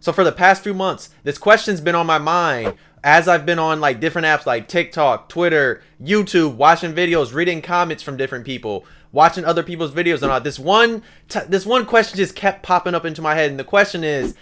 So for the past few months, this question's been on my mind as I've been on like different apps like TikTok, Twitter, YouTube, watching videos, reading comments from different people, watching other people's videos and all. This one question just kept popping up into my head, and the question is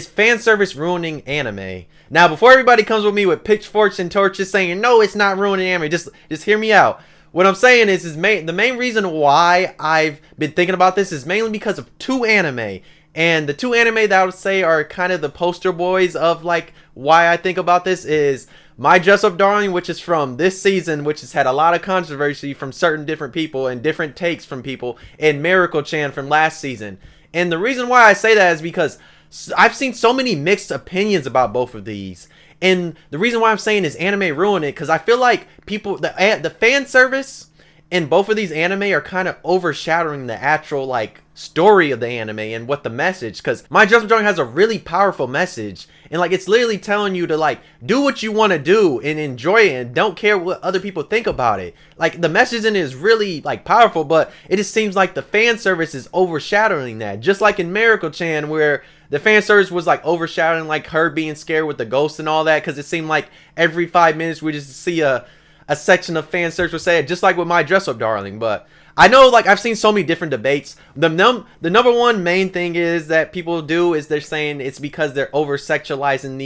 fan service ruining anime? Now, before everybody comes with me with pitchforks and torches saying no, it's not ruining anime, just hear me out. What I'm saying is the main reason why I've been thinking about this is mainly because of two anime. And the two anime that I would say are kind of the poster boys of like why I think about this is My Dress Up Darling, which is from this season, which has had a lot of controversy from certain different people and different takes from people, and Miracle-chan from last season. And the reason why I say that is because I've seen so many mixed opinions about both of these. And the reason why I'm saying is anime ruined it, because I feel like the fan service in both of these anime are kind of overshadowing the actual like story of the anime and what the message, because My Dress Up Darling has a really powerful message, and like it's literally telling you to like do what you want to do and enjoy it and don't care what other people think about it. Like the message in it is really like powerful, but it just seems like the fan service is overshadowing that, just like in Miracle-chan, where the fan service was like overshadowing like her being scared with the ghost and all that, because it seemed like every 5 minutes we just see a section of fan service was said, just like with My Dress Up Darling. But I know, like, I've seen so many different debates. The number one main thing is that people do is they're saying it's because they're over sexualizing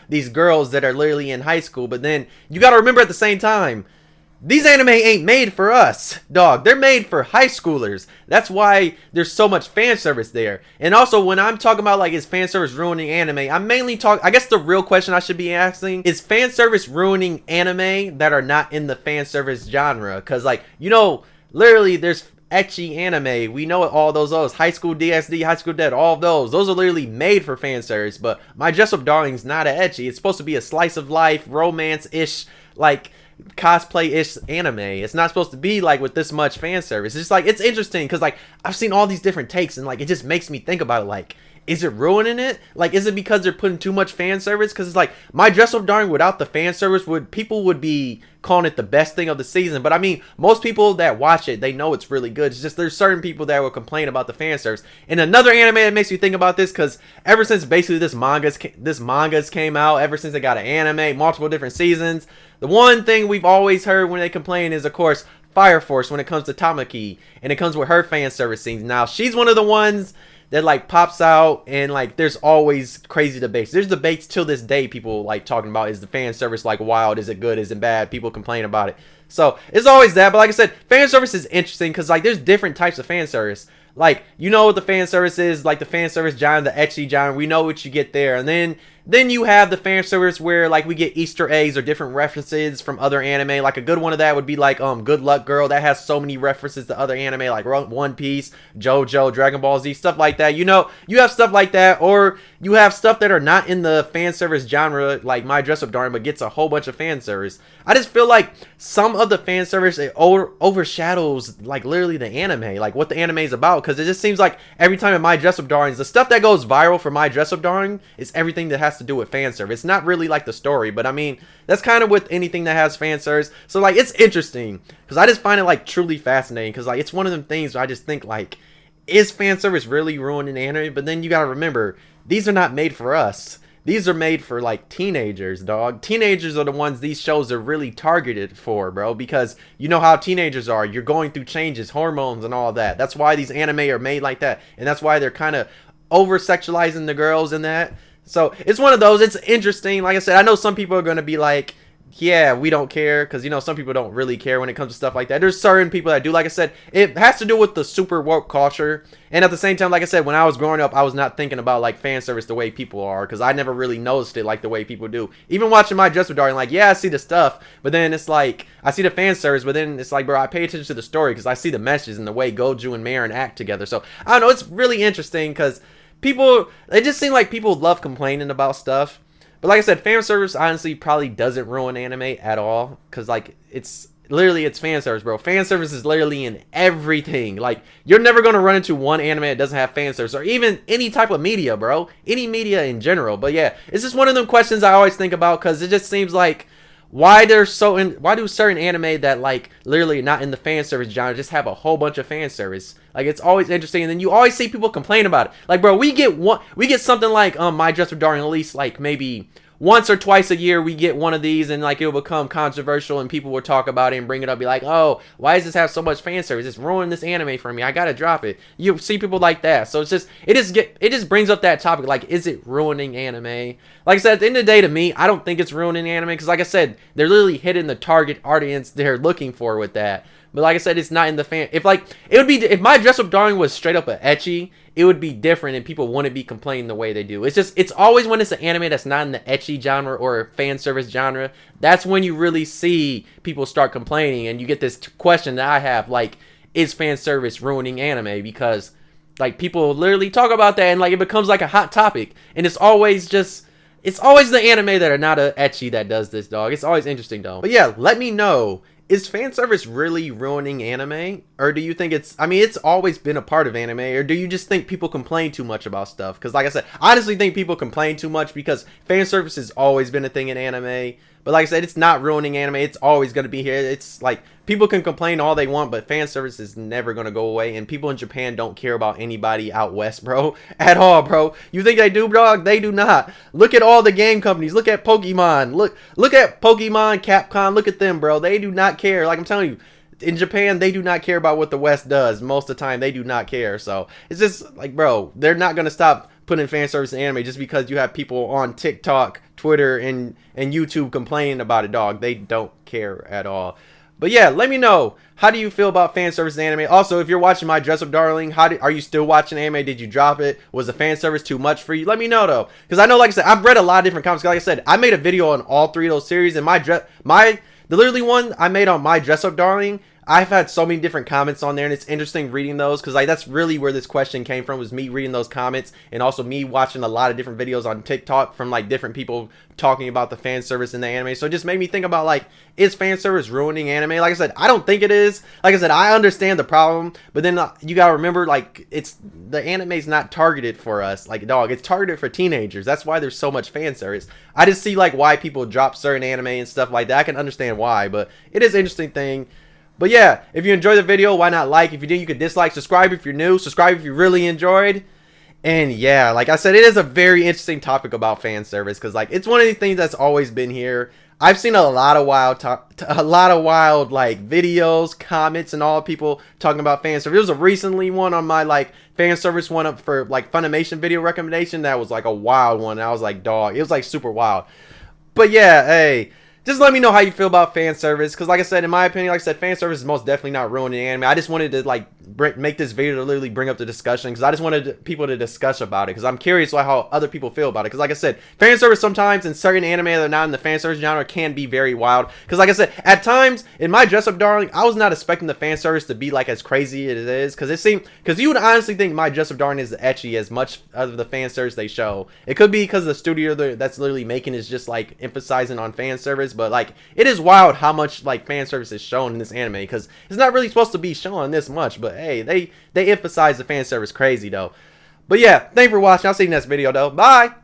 these girls that are literally in high school. But then you got to remember at the same time, these anime ain't made for us, dog. They're made for high schoolers. That's why there's so much fan service there. And also, when I'm talking about like is fan service ruining anime, I'm mainly I guess the real question I should be asking is fan service ruining anime that are not in the fan service genre? Because like, you know, literally there's ecchi anime. We know all those High School DxD, High School Dead, all of those. Those are literally made for fan service. But My Dress Up Darling's not a ecchi. It's supposed to be a slice of life, romance-ish, like cosplay-ish anime. It's not supposed to be like with this much fan service. It's just like, it's interesting because like I've seen all these different takes, and like it just makes me think about it, like, is it ruining it? Like, is it because they're putting too much fan service? Because it's like My Dress Up Darling without the fan service, people would be calling it the best thing of the season. But I mean, most people that watch it, they know it's really good. It's just there's certain people that will complain about the fan service. And another anime that makes me think about this, because ever since basically this mangas came out, ever since they got an anime, multiple different seasons, the one thing we've always heard when they complain is, of course, Fire Force when it comes to Tamaki, and it comes with her fan service scenes. Now, she's one of the ones that like pops out, and like there's always crazy debates. There's debates till this day, people like talking about, is the fan service like wild, is it good, is it bad? People complain about it. So it's always that. But like I said, fan service is interesting because like there's different types of fan service. Like, you know what the fan service is, like the fan service genre, the ecchi genre, we know what you get there. And then you have the fan service where like we get Easter eggs or different references from other anime. Like a good one of that would be like Good Luck Girl. That has so many references to other anime like One Piece, JoJo, Dragon Ball Z, stuff like that. You know, you have stuff like that, or you have stuff that are not in the fan service genre like My Dress Up Darling but gets a whole bunch of fan service. I just feel like some of the fan service, it overshadows like literally the anime, like what the anime is about, because it just seems like every time in My Dress Up Darling, the stuff that goes viral for My Dress Up Darling is everything that has to do with fan service. It's not really like the story, but I mean, that's kind of with anything that has fan service. So like, it's interesting because I just find it like truly fascinating, because like it's one of them things where I just think like, is fan service really ruining anime? But then you gotta remember, these are not made for us. These are made for like teenagers, dog. Teenagers are the ones these shows are really targeted for, bro, because you know how teenagers are. You're going through changes, hormones and all that. That's why these anime are made like that, and that's why they're kind of over sexualizing the girls in that. So it's one of those. It's interesting. Like I said, I know some people are going to be like, yeah, we don't care, because, you know, some people don't really care when it comes to stuff like that. There's certain people that do. Like I said, it has to do with the super woke culture. And at the same time, like I said, when I was growing up, I was not thinking about, like, fan service the way people are, because I never really noticed it, like, the way people do. Even watching My Dress Up Darling, like, yeah, I see the stuff, but then it's like, I see the fan service, but then it's like, bro, I pay attention to the story, because I see the messages and the way Goju and Marin act together. So, I don't know, it's really interesting, because people, it just seems like people love complaining about stuff. But like I said, fan service honestly probably doesn't ruin anime at all, because like it's literally, it's fan service, bro. Fan service is literally in everything. Like, you're never going to run into one anime that doesn't have fan service, or even any type of media, bro. Any media in general. But yeah, it's just one of them questions I always think about, because it just seems like, why do certain anime that like literally not in the fan service genre just have a whole bunch of fan service? Like, it's always interesting, and then you always see people complain about it. Like, bro, we get something like My Dress Up Darling, at least like maybe once or twice a year we get one of these, and like it'll become controversial and people will talk about it and bring it up, be like, oh, why does this have so much fan service? It's ruining this anime for me. I gotta drop it. You see people like that. So it's just it just brings up that topic, like, is it ruining anime? Like I said, at the end of the day, to me, I don't think it's ruining anime, because like I said, they're literally hitting the target audience they're looking for with that. But like I said, it's not in the fan. If like it would be if My Dress Up Darling was straight up a ecchi, it would be different and people wouldn't be complaining the way they do. It's always when it's an anime that's not in the ecchi genre or fan service genre, that's when you really see people start complaining, and you get this question that I have, like, is fan service ruining anime? Because like people literally talk about that and like it becomes like a hot topic, and it's always the anime that are not a ecchi that does this, dog. It's always interesting though. But yeah, let me know. Is fan service really ruining anime? Or do you think it's always been a part of anime? Or do you just think people complain too much about stuff? Because like I said, I honestly think people complain too much, because fan service has always been a thing in anime. But like I said, it's not ruining anime. It's always going to be here. It's like, people can complain all they want, but fan service is never going to go away. And people in Japan don't care about anybody out west, bro. At all, bro. You think they do, bro? They do not. Look at all the game companies. Look at Pokemon. Look at Pokemon, Capcom. Look at them, bro. They do not care. Like I'm telling you, in Japan, they do not care about what the West does. Most of the time, they do not care. So it's just like, bro, they're not going to stop putting fan service in anime just because you have people on TikTok, Twitter, and YouTube complaining about it, dog. They don't care at all. But yeah, let me know, how do you feel about fan service in anime? Also, if you're watching My Dress Up Darling, are you still watching anime? Did you drop it? Was the fan service too much for you? Let me know though, because I know, like I said, I've read a lot of different comments. Like I said, I made a video on all three of those series, and the literally one I made on My Dress Up Darling, I've had so many different comments on there, and it's interesting reading those, because like that's really where this question came from, was me reading those comments, and also me watching a lot of different videos on TikTok from like different people talking about the fan service in the anime. So it just made me think about, like, is fan service ruining anime? Like I said, I don't think it is. Like I said, I understand the problem, but then you gotta remember, like, the anime's not targeted for us, like, dog, it's targeted for teenagers. That's why there's so much fan service. I just see like why people drop certain anime and stuff like that. I can understand why, but it is an interesting thing. But yeah, if you enjoyed the video, why not like? If you did, you could dislike. Subscribe if you're new. Subscribe if you really enjoyed. And yeah, like I said, it is a very interesting topic about fan service, because like it's one of the things that's always been here. I've seen a lot of wild like videos, comments, and all people talking about fan service. There was a recently one on my like fan service one up for like Funimation video recommendation that was like a wild one. And I was like, dog, it was like super wild. But yeah, hey, just let me know how you feel about fan service, because like I said, in my opinion, like I said, fan service is most definitely not ruining anime. I just wanted to like make this video to literally bring up the discussion, because I just wanted people to discuss about it, because I'm curious how other people feel about it. Because like I said, fan service sometimes in certain anime that are not in the fan service genre can be very wild. Because like I said, at times in My Dress Up Darling, I was not expecting the fan service to be like as crazy as it is, because you would honestly think My Dress Up Darling is ecchi as much of the fan service they show. It could be because the studio that's literally making is just like emphasizing on fan service, but like it is wild how much like fan service is shown in this anime, because it's not really supposed to be shown this much, but hey, they emphasize the fan service crazy though. But yeah, thanks for watching. I'll see you next video though. Bye.